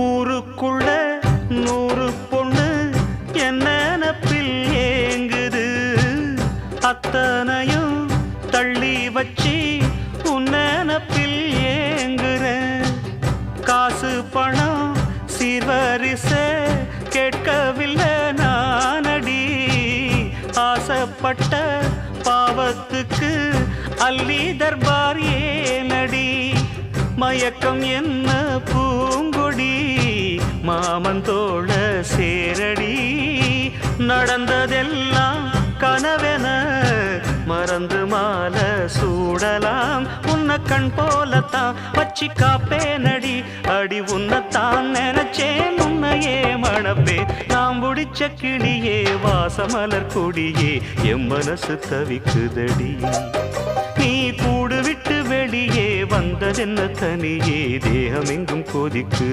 ஊருக்குள்ள 100 பொண்ணு என்ன நினப்பில் ஏங்குது, அத்தனையும் தள்ளி வச்சு உன் நினப்பில் ஏங்குறேன். காசு பணம் சீர்வரிச கேட்கவில்லை நானடி, ஆசைப்பட்ட பாவத்துக்கு அள்ளி தர்பார் ஏனடி. மயக்கம் என்ன பூங்கொடி மாமன் தோள சேரடி, நடந்ததெல்லாம் கனவென மறந்து மாலை சூடலாம். உன்னை கண் போலத்தான் வச்சி காப்பேனடி, அடி உன்னைத்தான் நினைச்சேன் உன்னையே மணப்பே. நாம் முடிச்ச கிளியே வாசமலர் கொடியே எம் மனசு தவிக்குதடி. நீ கூடு விட்டு வெளியே வந்ததென்ன தனியே தேகம் எங்கும் கொதிக்கு